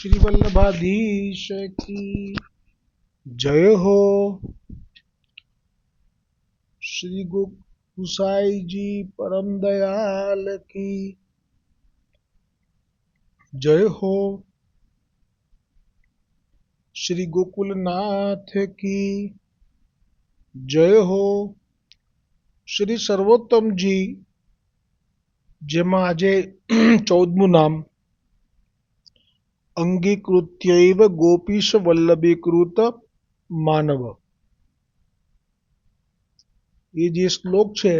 श्री वल्लभाधीश की जय हो। श्री गुसाई जी परम दयाल की जय हो। श्री गोकुलनाथ की जय हो। श्री सर्वोत्तम जी જેમાં આજે 14મું નામ અંગીકૃત્યૈવ ગોપીશ વલ્લભીકૃત માનવ, એ જે શ્લોક છે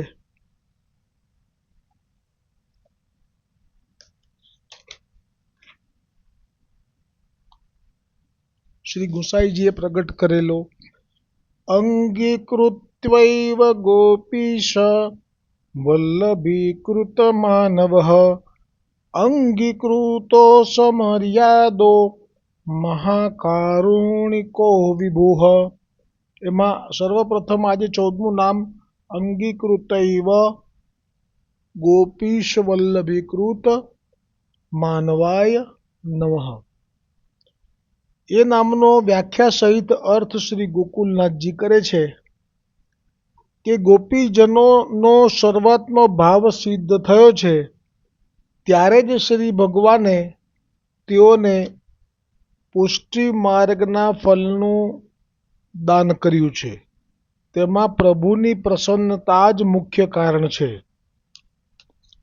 શ્રી ગુસાઈજીએ પ્રગટ કરેલો. અંગીકૃત્યૈવ ગોપીશ વલ્લભીકૃત માનવ અંગીકૃતો સમર્યાદો મહાકારુણિકો વિભુઃ. એમાં સર્વપ્રથમ આજે 14મું નામ અંગીકૃતૈવ ગોપીશ વલ્લભીકૃત માનવાય નમઃ. એ નામનો વ્યાખ્યા સહિત અર્થ શ્રી ગોકુલનાથજી કરે છે કે ગોપીજનોનો સર્વાત્મ ભાવ સિદ્ધ થયો છે ત્યારે જ શ્રી ભગવાને તેઓને પુષ્ટિ માર્ગના ફલનું દાન કર્યું છે. તેમાં પ્રભુની પ્રસન્નતા જ મુખ્ય કારણ છે.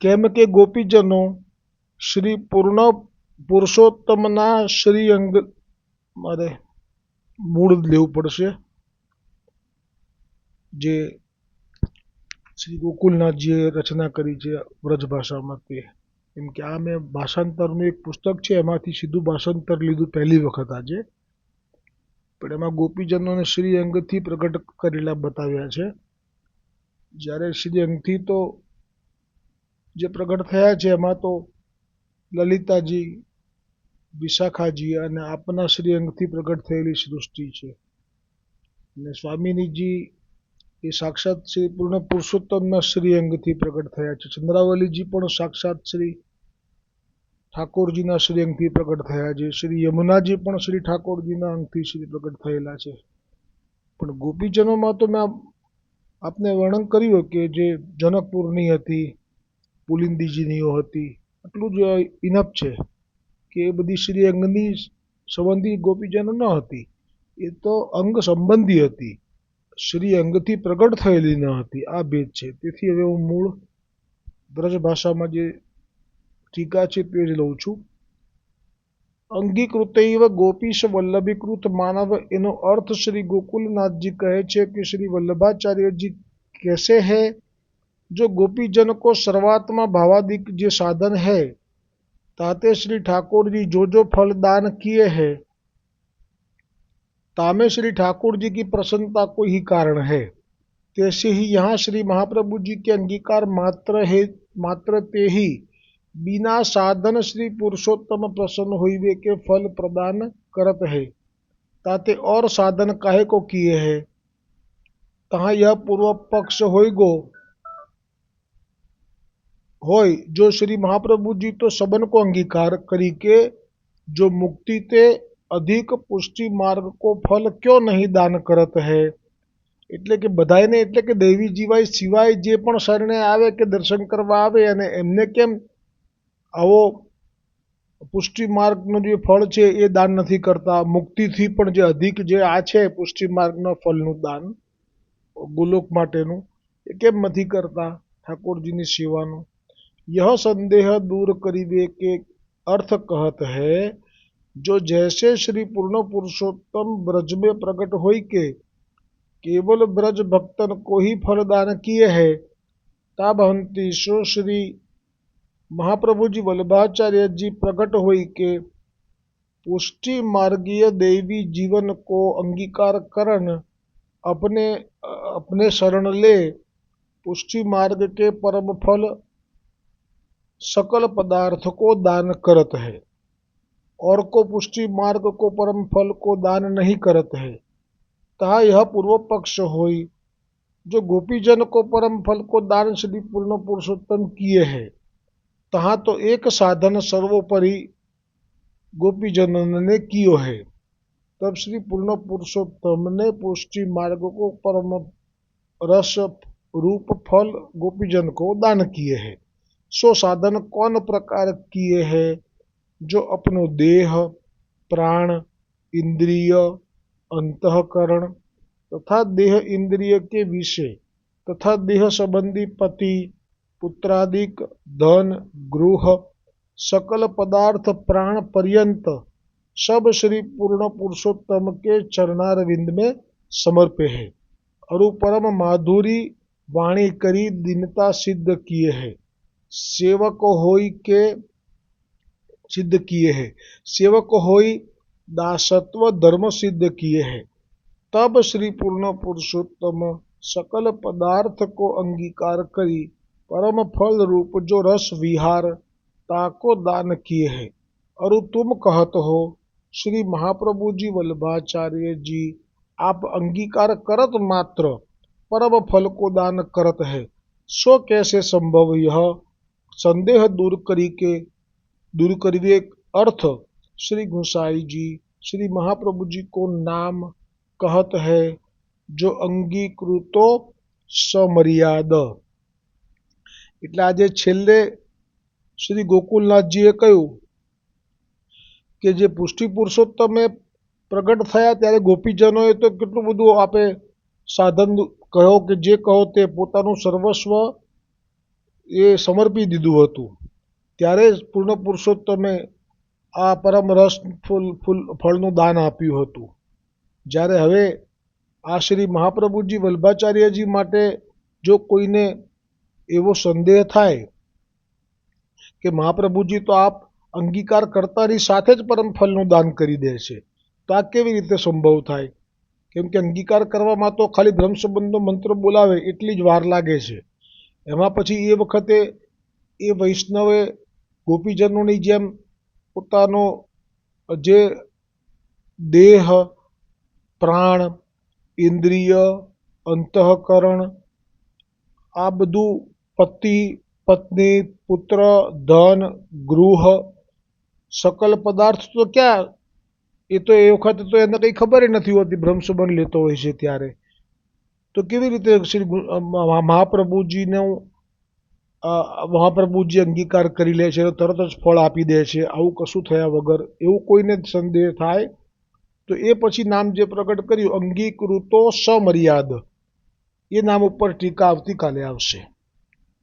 કેમ કે ગોપીજનો શ્રી પૂર્ણ પુરુષોત્તમના શ્રી અંગ, મારે મૂળ લેવું પડશે, જે શ્રી ગોકુલનાથજીએ રચના કરી છે વ્રજ ભાષામાં. તે કેમ કે આ મેં ભાષાંતરનું એક પુસ્તક છે, એમાંથી સીધું ભાષાંતર લીધું પહેલી વખત આજે. પણ એમાં ગોપીજનોને શ્રી અંગથી પ્રગટ કરેલા બતાવ્યા છે. જ્યારે શ્રી અંગથી તો જે પ્રગટ થયા છે એમાં તો લલિતાજી, વિશાખાજી અને આપના શ્રી અંગથી પ્રગટ થયેલી સૃષ્ટિ છે. અને સ્વામિનીજી એ સાક્ષાત શ્રી પૂર્ણ પુરુષોત્તમના શ્રી અંગથી પ્રગટ થયા છે. ચંદ્રાવલીજી પણ સાક્ષાત શ્રી ઠાકોરજીના શ્રી અંગથી પ્રગટ થયા છે. શ્રી યમુનાજી પણ શ્રી ઠાકોરજીના અંગથી શ્રી પ્રગટ થયેલા છે. પણ ગોપીજનોમાં તો મેં આપને વર્ણન કર્યું કે જે જનકપુરની હતી, પુલિંદીજીનીઓ હતી, આટલું જ ઇનફ છે કે એ બધી શ્રી અંગની સંબંધી ગોપીજનો ન હતી. એ તો અંગ સંબંધી હતી, શ્રી અંગથી પ્રગટ થયેલી ન હતી. આ ભેદ છે. તેથી હવે હું મૂળ બ્રજ ભાષામાં જે ટીકા છે તે જ લઉં છું. અંગીકૃતૈવ ગોપીશ વલ્લભીકૃત માનવ, એનો અર્થ શ્રી गोकुलनाथ કહે છે कि श्री वल्लभाचार्य जी कैसे है, जो गोपीजन को सर्वात्मा भावादिक जे साधन है ताते श्री ठाकुर जी जो फल दान किए हैं तामे श्री ठाकुर जी की प्रसन्नता को ही कारण है, तैसे ही यहाँ श्री महाप्रभु जी के अंगीकार मात्र ते ही बिना साधन श्री पुरुषोत्तम प्रसन्न होइबे के फल प्रदान करत है, ताते और साधन काहे को किए है. तहाँ यह पूर्व पक्ष होइगो होय जो श्री महाप्रभु जी तो सबन को अंगीकार करी के जो मुक्ति ते अधिक पुष्टि मार्ग को फल क्यों नहीं दान करत है. એટલે કે બધાને, એટલે કે દેવી જીવાય સિવાય જે પણ શરણે આવે કે દર્શન કરવા આવે અને એમને કેમ આવો પુષ્ટિ માર્ગનો જે ફળ છે એ દાન નથી કરતા. મુક્તિથી પણ જે અધિક જે આ છે પુષ્ટિ માર્ગના ફળનું દાન ગોલોક માટેનું, એ કેમ નથી કરતા ઠાકોરજીની સેવાનું. यह संदेह दूर करीबे के अर्थ कहत है, जो जैसे श्री पूर्ण पुरुषोत्तम ब्रज में प्रकट होई के केवल ब्रज भक्तन को ही फलदान किए है, तब हंति सो श्री महाप्रभु जी वल्लभाचार्य जी प्रकट होई के पुष्टि मार्गीय देवी जीवन को अंगीकार करन अपने शरण ले पुष्टि मार्ग के परम फल सकल पदार्थ को दान करत है, और को पुष्टि मार्ग को परम फल को दान नहीं करत है. तहा यह पूर्व पक्ष होई जो गोपीजन को परम फल को दान श्री पूर्ण पुरुषोत्तम किए है. तहाँ तो एक साधन सर्वोपरि गोपीजनों ने कियो है। तब श्री पूर्ण पुरुषोत्तम ने पुष्टि मार्ग को परम रस रूप फल गोपीजन को दान किए हैं। सो साधन कौन प्रकार किए हैं, जो अपनो देह, प्राण, इंद्रिय, अंतःकरण तथा देह इंद्रिय के विषय तथा देह संबंधी पति, पुत्रादिक, धन, गृह, सकल पदार्थ प्राण पर्यंत सब श्री पूर्ण पुरुषोत्तम के चरणारविंद में समर्पे है और परम माधुरी वाणी करी दीनता सिद्ध किए है। सेवक होई के सिद्ध किए हैं, सेवक होई दासत्व धर्म सिद्ध किए हैं। तब श्री पूर्ण पुरुषोत्तम सकल पदार्थ को अंगीकार करी परम फल रूप जो रस विहार ताको दान किए हैं। और तुम कहत हो श्री महाप्रभु जी वल्लभाचार्य जी आप अंगीकार करत मात्र परम फल को दान करत है, सो कैसे संभव। यह संदेह दूर करिए अर्थ श्री गोसाई जी श्री महाप्रभु जी को नाम कहत है, जो अंगीकृतो समर्याद। એટલે આજે છેલ્લે શ્રી ગોકુલનાથજીએ કહ્યું કે જે પુષ્ટિ પુરુષોત્તમે પ્રગટ થયા ત્યારે ગોપીજનોએ તો કેટલું બધું આપે સાધન કહો કે જે કહો તે પોતાનું સર્વસ્વ એ સમર્પી દીધું હતું। ત્યારે પૂર્ણ પુરુષોત્તમે આ પરમ રસ ફળનું દાન આપ્યું હતું। જ્યારે હવે આ શ્રી મહાપ્રભુજી વલ્લભાચાર્યજી માટે જો કોઈને એવો સંદેહ થાય કે મહાપ્રભુજી તો આપ અંગીકાર કરતાની સાથે જ પરમ ફલનું દાન કરી દે છે, તો આ કેવી રીતે સંભવ થાય? કેમ કે અંગીકાર કરવામાં તો ખાલી બ્રહ્મ સંબંધનો મંત્ર બોલાવે એટલી જ વાર લાગે છે। એમાં પછી એ વખતે એ વૈષ્ણવે ગોપીજનોની જેમ પોતાનો જે દેહ, પ્રાણ, ઇન્દ્રિય, અંતઃકરણ આ બધું પતિ, પત્ની, પુત્ર, ધન, ગૃહ, સકલ પદાર્થ તો ક્યાં એ તો એ વખતે તો એને કંઈ ખબર નથી હોતી, બ્રહ્મસંબંધ લેતો હોય છે ત્યારે તો કેવી રીતે શ્રી મહાપ્રભુજી અંગીકાર કરી લે છે, તરત જ ફળ આપી દે છે, આવું કશું થયા વગર એવું કોઈને સંદેહ થાય તો એ પછી નામ જે પ્રગટ કર્યું અંગીકૃતો સમર્યાદ એ નામ ઉપર ટીકા આવતીકાલે આવશે।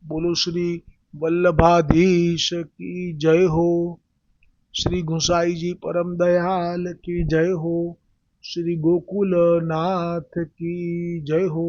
બોલો શ્રી વલ્લભાધીશ કી જય હો, શ્રી ગુસાઈજી પરમ દયાલ की जय हो, श्री गोकुलनाथ की जय हो।